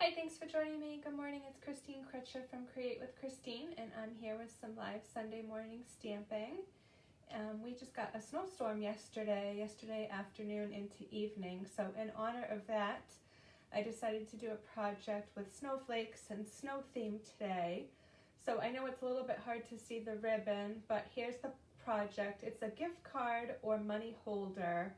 Hi, thanks for joining me. Good morning, it's Christine Crutcher from Create with Christine, and I'm here with some live Sunday morning stamping. We just got a snowstorm yesterday afternoon into evening, so in honor of that, I decided to do a project with snowflakes and snow theme today. So I know it's a little bit hard to see the ribbon, but here's the project. It's a gift card or money holder.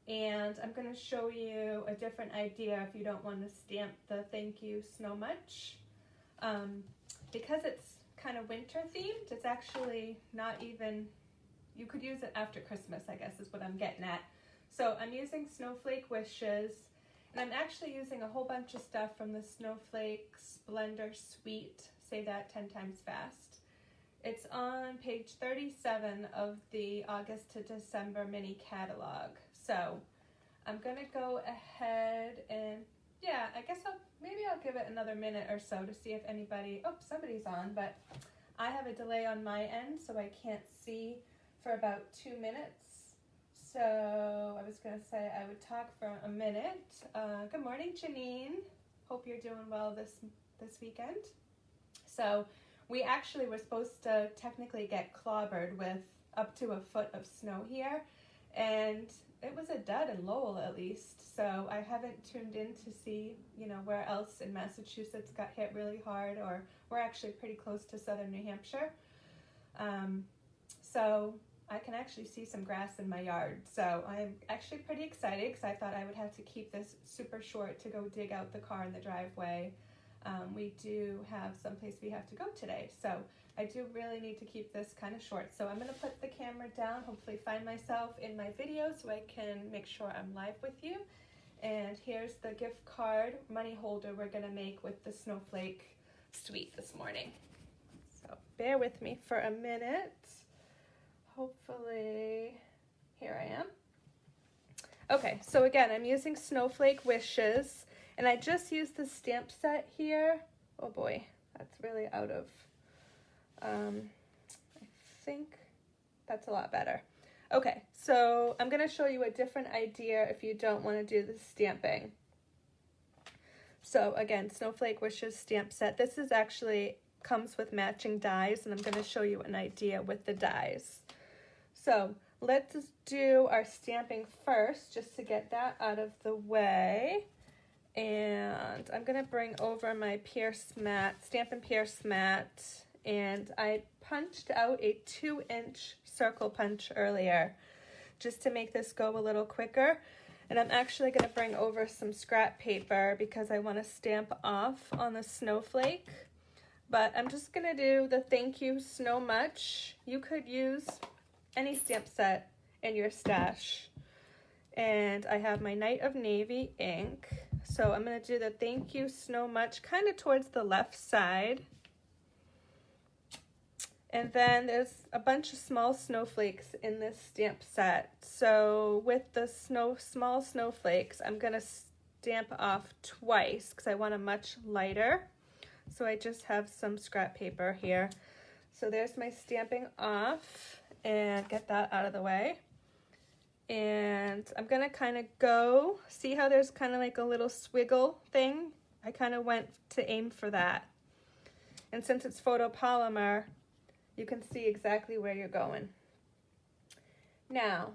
And I'm going to show you a different idea if you don't want to stamp the thank you so much. Because it's kind of winter themed, it's actually not even, you could use it after Christmas, I guess is what I'm getting at. So I'm using Snowflake Wishes, and I'm actually using a whole bunch of stuff from the Snowflake Splendor suite. Say that 10 times fast. It's on page 37 of the August to December mini catalog. So I'm gonna go ahead and I guess maybe I'll give it another minute or so to see if somebody's on, but I have a delay on my end, so I can't see for about 2 minutes. So I was gonna say I would talk for a minute. Good morning, Janine. Hope you're doing well this weekend. So we actually were supposed to technically get clobbered with up to a foot of snow here, and it was a dud in Lowell at least, so I haven't tuned in to see, where else in Massachusetts got hit really hard, or we're actually pretty close to southern New Hampshire. So I can actually see some grass in my yard, so I'm actually pretty excited because I thought I would have to keep this super short to go dig out the car in the driveway. We do have someplace we have to go today, so I do really need to keep this kind of short. So I'm going to put the camera down, hopefully find myself in my video so I can make sure I'm live with you. And here's the gift card money holder we're going to make with the Snowflake suite this morning. So bear with me for a minute. Hopefully, here I am. Okay, so again, I'm using Snowflake Wishes. And I just used the stamp set here. Oh boy, that's really out of, I think that's a lot better. Okay, so I'm gonna show you a different idea if you don't wanna do the stamping. So again, Snowflake Wishes stamp set. This is actually comes with matching dies, and I'm gonna show you an idea with the dies. So let's do our stamping first, just to get that out of the way. And I'm going to bring over my Pierce mat, Stampin' Pierce mat, and I punched out a 2-inch circle punch earlier just to make this go a little quicker. And I'm actually going to bring over some scrap paper because I want to stamp off on the snowflake. But I'm just going to do the thank you so much. You could use any stamp set in your stash. And I have my Night of Navy ink. So I'm going to do the thank you so much kind of towards the left side. And then there's a bunch of small snowflakes in this stamp set. So with the small snowflakes, I'm going to stamp off twice because I want a much lighter. So I just have some scrap paper here. So there's my stamping off, and get that out of the way. And I'm going to kind of go, see how there's kind of like a little swiggle thing? I kind of went to aim for that. And since it's photopolymer, you can see exactly where you're going. Now,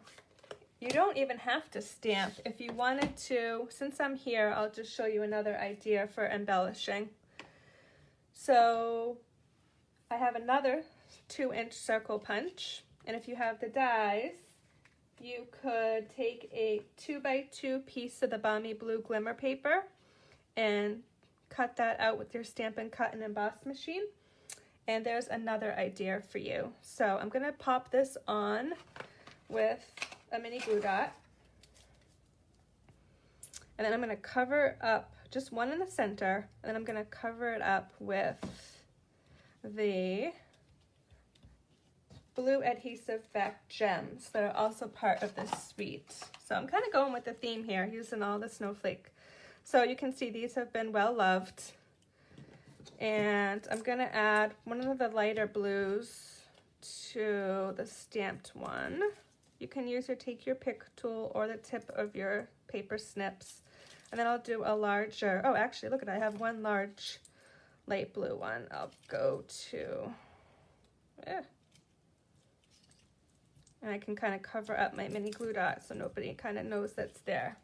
you don't even have to stamp. If you wanted to, since I'm here, I'll just show you another idea for embellishing. So I have another 2-inch circle punch. And if you have the dies, you could take a 2x2 piece of the Balmy Blue glimmer paper and cut that out with your Stampin' Cut and Emboss machine. And there's another idea for you. So I'm going to pop this on with a mini glue dot. And then I'm going to cover up just one in the center. And then I'm going to cover it up with the blue adhesive back gems that are also part of this suite. So I'm kind of going with the theme here, using all the snowflake. So you can see these have been well loved. And I'm going to add one of the lighter blues to the stamped one. You can use take your pick tool or the tip of your paper snips And then I'll do a larger, oh, actually, look at, I have one large light blue one. I'll go to, and I can kind of cover up my mini glue dot so nobody kind of knows that's there.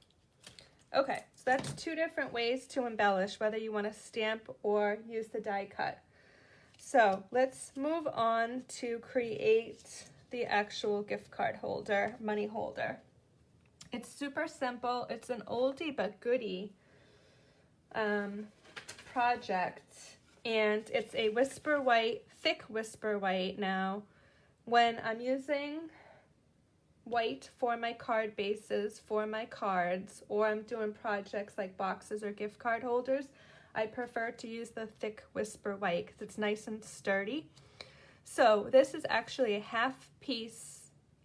Okay, so that's two different ways to embellish, whether you want to stamp or use the die cut. So let's move on to create the actual gift card holder, money holder. It's super simple. It's an oldie but goodie project, and it's a whisper white, thick whisper white. Now, when I'm using white for my card bases, for my cards, or I'm doing projects like boxes or gift card holders, I prefer to use the thick whisper white because it's nice and sturdy. So this is actually a half piece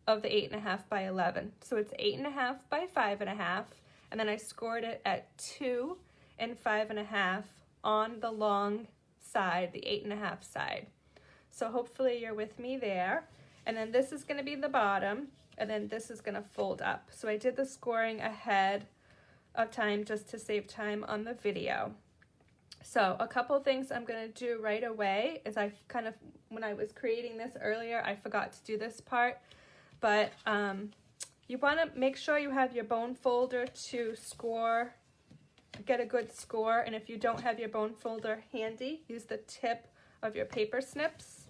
of the 8.5 by 11. So it's 8.5 by 5.5, and then I scored it at 2 and 5.5 on the long side, the 8.5 side. So hopefully you're with me there. And then this is going to be the bottom, and then this is going to fold up. So I did the scoring ahead of time just to save time on the video. So a couple things I'm going to do right away is I kind of, when I was creating this earlier, I forgot to do this part. But you want to make sure you have your bone folder to score, get a good score. And if you don't have your bone folder handy, use the tip of your paper snips.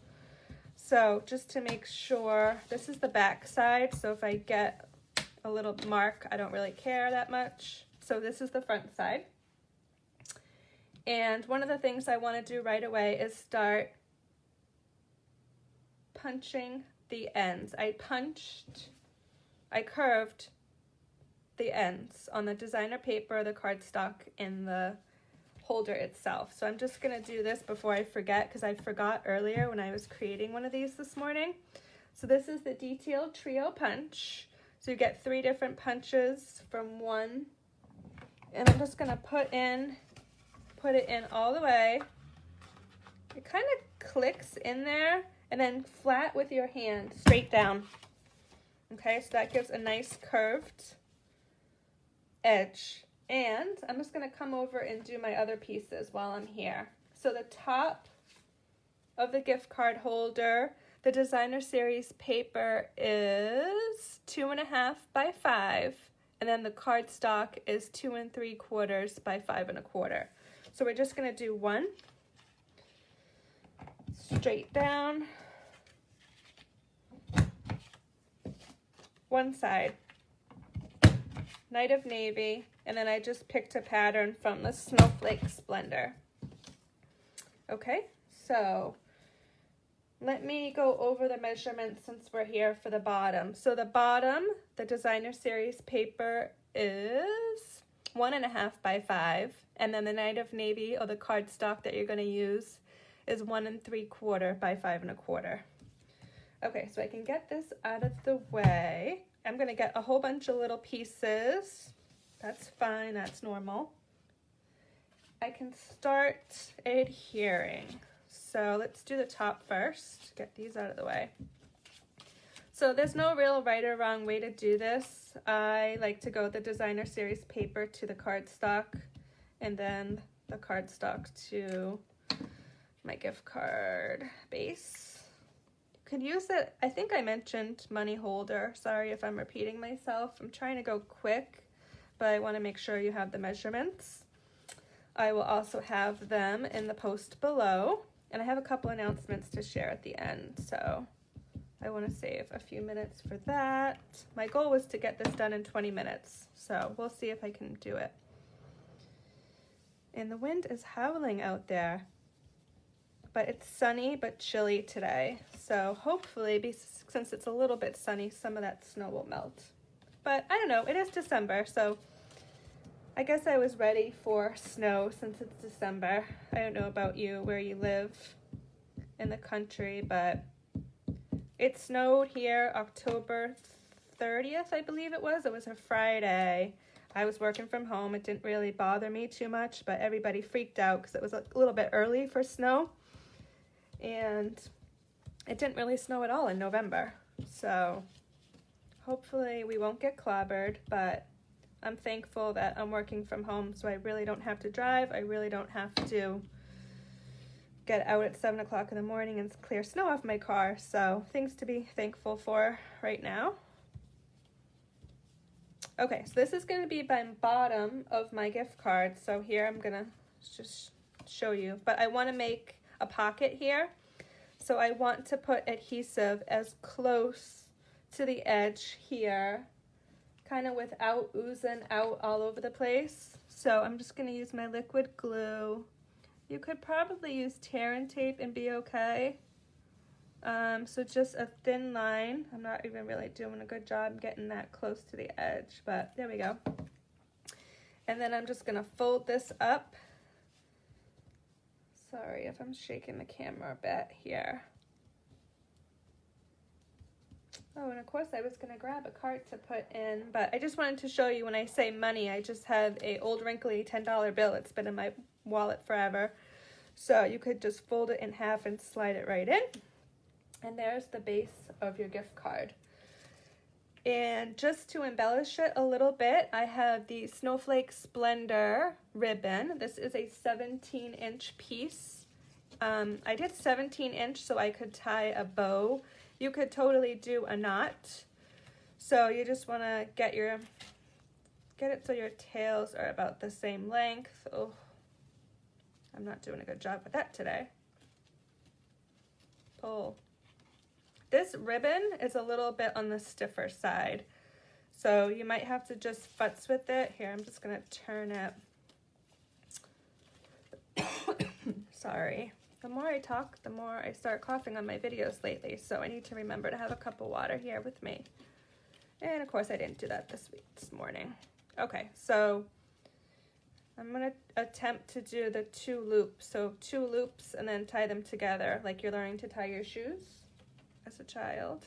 So just to make sure, this is the back side. So if I get a little mark, I don't really care that much. So this is the front side. And one of the things I want to do right away is start punching the ends. I curved the ends on the designer paper, the cardstock, and the holder itself. So I'm just going to do this before I forget, because I forgot earlier when I was creating one of these this morning. So this is the detailed trio punch. So you get 3 different punches from one. And I'm just going to put it in all the way. It kind of clicks in there, and then flat with your hand, straight down. Okay, so that gives a nice curved edge. And I'm just going to come over and do my other pieces while I'm here. So the top of the gift card holder, the designer series paper is 2.5 by 5, and then the cardstock is 2 3/4 by 5 1/4. So we're just going to do one straight down, one side, Night of Navy, and then I just picked a pattern from the Snowflake Splendor. Okay, so let me go over the measurements since we're here for the bottom. So the bottom, the designer series paper is 1.5 by 5, and then the Night of Navy, or the cardstock that you're going to use, is 1 3/4 by 5 1/4. Okay, so I can get this out of the way. I'm going to get a whole bunch of little pieces. That's fine, that's normal. I can start adhering. So let's do the top first, get these out of the way. So there's no real right or wrong way to do this. I like to go the designer series paper to the cardstock, and then the cardstock to my gift card base. You could use it, I think I mentioned money holder. Sorry if I'm repeating myself. I'm trying to go quick, but I want to make sure you have the measurements. I will also have them in the post below, and I have a couple announcements to share at the end, so I want to save a few minutes for that. My goal was to get this done in 20 minutes, so we'll see if I can do it. And the wind is howling out there, but it's sunny but chilly today, so hopefully, since it's a little bit sunny, some of that snow will melt. But I don't know, it is December, so I guess I was ready for snow since it's December. I don't know about you, where you live in the country, but it snowed here October 30th, I believe it was. It was a Friday. I was working from home. It didn't really bother me too much, but everybody freaked out because it was a little bit early for snow. And it didn't really snow at all in November. So hopefully we won't get clobbered, but I'm thankful that I'm working from home, so I really don't have to drive. I really don't have to get out at 7 o'clock in the morning and clear snow off my car. So things to be thankful for right now. Okay, so this is going to be by bottom of my gift card. So here I'm going to just show you. But I want to make a pocket here. So I want to put adhesive as close to the edge here, kind of without oozing out all over the place. So I'm just going to use my liquid glue. You could probably use tear and tape and be okay. So just a thin line. I'm not even really doing a good job getting that close to the edge, but there we go. And then I'm just gonna fold this up. Sorry if I'm shaking the camera a bit here. Oh, and of course I was gonna grab a card to put in, but I just wanted to show you when I say money, I just have a old wrinkly $10 bill. It's been in my wallet forever. So you could just fold it in half and slide it right in. And there's the base of your gift card. And just to embellish it a little bit, I have the Snowflake Splendor ribbon. This is a 17-inch piece. I did 17-inch so I could tie a bow. You could totally do a knot. So you just want to get it so your tails are about the same length. Oh, I'm not doing a good job with that today. Pull. This ribbon is a little bit on the stiffer side, so you might have to just futz with it. Here, I'm just going to turn it. Sorry. The more I talk, the more I start coughing on my videos lately, so I need to remember to have a cup of water here with me. And of course, I didn't do that this morning. Okay, so I'm going to attempt to do the 2 loops. So 2 loops and then tie them together like you're learning to tie your shoes as a child.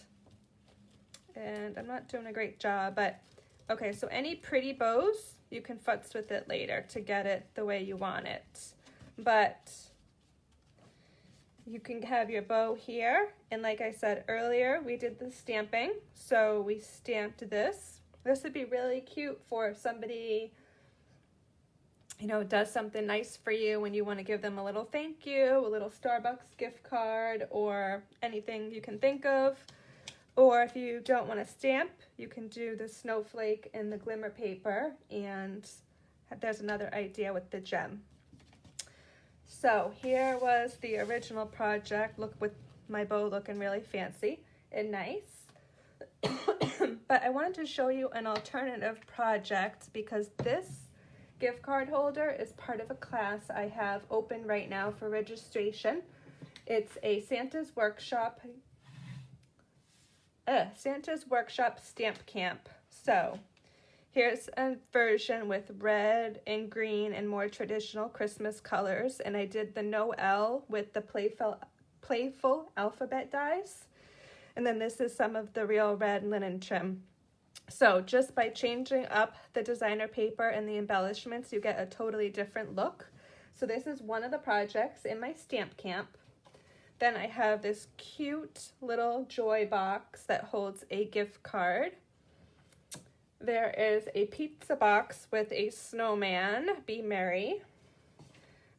And I'm not doing a great job, but okay, so any pretty bows, you can futz with it later to get it the way you want it. But you can have your bow here, and like I said earlier, we did the stamping, so we stamped this. This would be really cute for if somebody, you know, does something nice for you when you want to give them a little thank you, a little Starbucks gift card, or anything you can think of. Or if you don't want to stamp, you can do the snowflake and the glimmer paper, and there's another idea with the gem. So here was the original project. Look, with my bow looking really fancy and nice. But I wanted to show you an alternative project because this gift card holder is part of a class I have open right now for registration. It's a Santa's Workshop Stamp Camp. So here's a version with red and green and more traditional Christmas colors, and I did the Noel with the playful alphabet dies. And then this is some of the real red linen trim. So just by changing up the designer paper and the embellishments, you get a totally different look. So this is one of the projects in my stamp camp. Then I have this cute little joy box that holds a gift card. There is a pizza box with a snowman, be merry.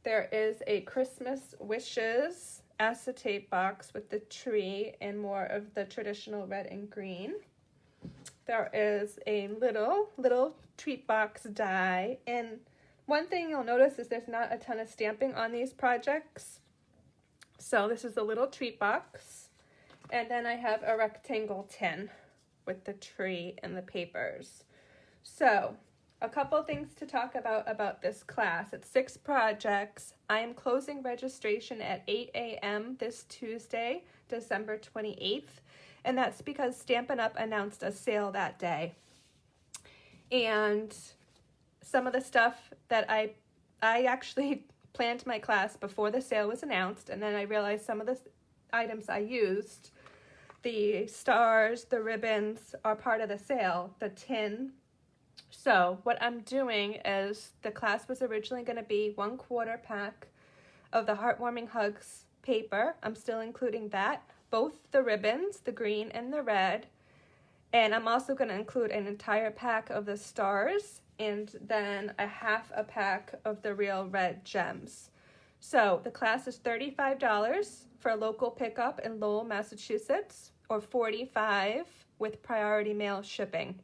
There is a Christmas wishes acetate box with the tree and more of the traditional red and green. There is a little treat box die, and one thing you'll notice is there's not a ton of stamping on these projects. So this is a little treat box, and then I have a rectangle tin with the tree and the papers. So a couple things to talk about this class. It's 6 projects. I am closing registration at 8 a.m. this Tuesday, December 28th. And that's because Stampin' Up! Announced a sale that day. And some of the stuff that I actually planned my class before the sale was announced, and then I realized some of the items I used, the stars, the ribbons, are part of the sale, the tin. So what I'm doing is, the class was originally going to be 1/4 pack of the Heartwarming Hugs paper. I'm still including that. Both the ribbons, the green and the red. And I'm also going to include an entire pack of the stars and then a half a pack of the Real Red Gems. So the class is $35 for local pickup in Lowell, Massachusetts, or $45 with priority mail shipping.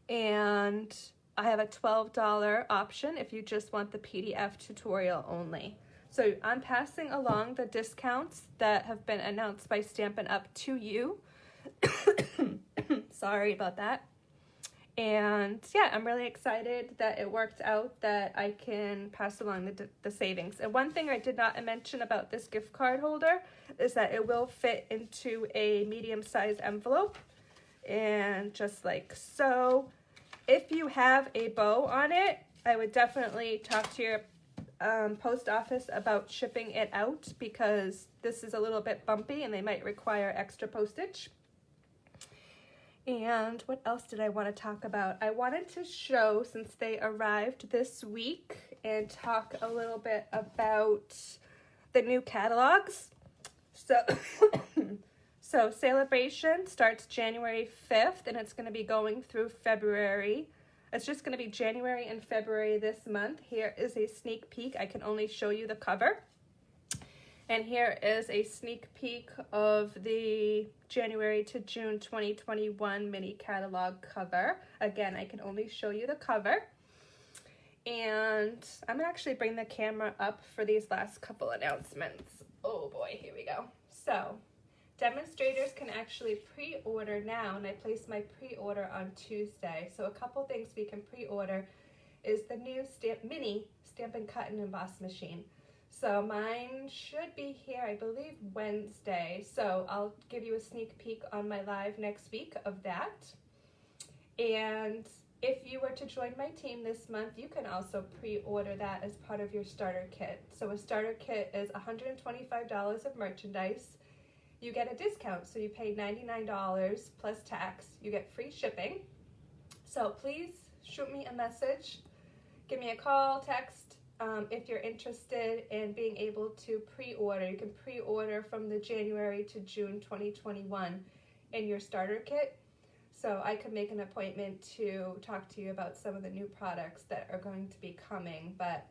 And I have a $12 option if you just want the PDF tutorial only. So I'm passing along the discounts that have been announced by Stampin' Up! To you. Sorry about that. And yeah, I'm really excited that it worked out that I can pass along the savings. And one thing I did not mention about this gift card holder is that it will fit into a medium-sized envelope. And just like so, if you have a bow on it, I would definitely talk to your post office about shipping it out, because this is a little bit bumpy and they might require extra postage. And what else did I want to talk about? I wanted to show, since they arrived this week, and talk a little bit about the new catalogs. So Celebration starts January 5th, and it's going to be going through February. It's just going to be January and February this month. Here is a sneak peek. I can only show you the cover. And here is a sneak peek of the January to June 2021 mini catalog cover. Again, I can only show you the cover. And I'm going to actually bring the camera up for these last couple announcements. Oh boy, here we go. So, demonstrators can actually pre-order now, and I placed my pre-order on Tuesday. So a couple things we can pre-order is the new mini Stampin' Cut and Emboss machine. So mine should be here, I believe, Wednesday. So I'll give you a sneak peek on my live next week of that. And if you were to join my team this month, you can also pre-order that as part of your starter kit. So a starter kit is $125 of merchandise. You get a discount, so you pay $99 plus tax. You get free shipping. So please shoot me a message, give me a call, text, if you're interested in being able to pre-order. You can pre-order from the January to June 2021 in your starter kit. So I could make an appointment to talk to you about some of the new products that are going to be coming. But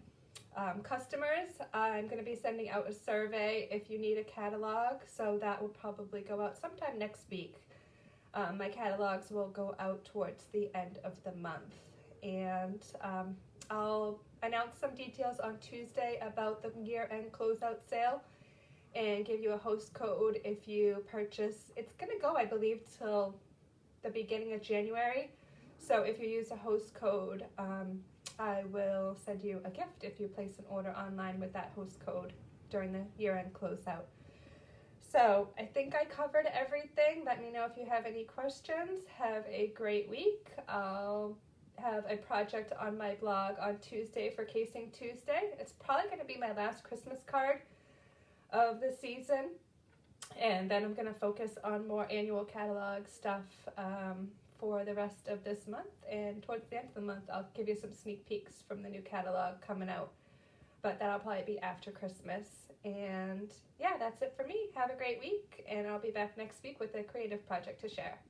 customers, I'm going to be sending out a survey if you need a catalog, so that will probably go out sometime next week. My catalogs will go out towards the end of the month, and I'll announce some details on Tuesday about the year-end closeout sale and give you a host code if you purchase. It's going to go, I believe, till the beginning of January, so if you use a host code, I will send you a gift if you place an order online with that host code during the year-end closeout. So I think I covered everything. Let me know if you have any questions. Have a great week. I'll have a project on my blog on Tuesday for Casing Tuesday. It's probably going to be my last Christmas card of the season. And then I'm going to focus on more annual catalog stuff for the rest of this month, and towards the end of the month I'll give you some sneak peeks from the new catalog coming out, but that'll probably be after Christmas. And yeah, that's it for me. Have a great week, and I'll be back next week with a creative project to share.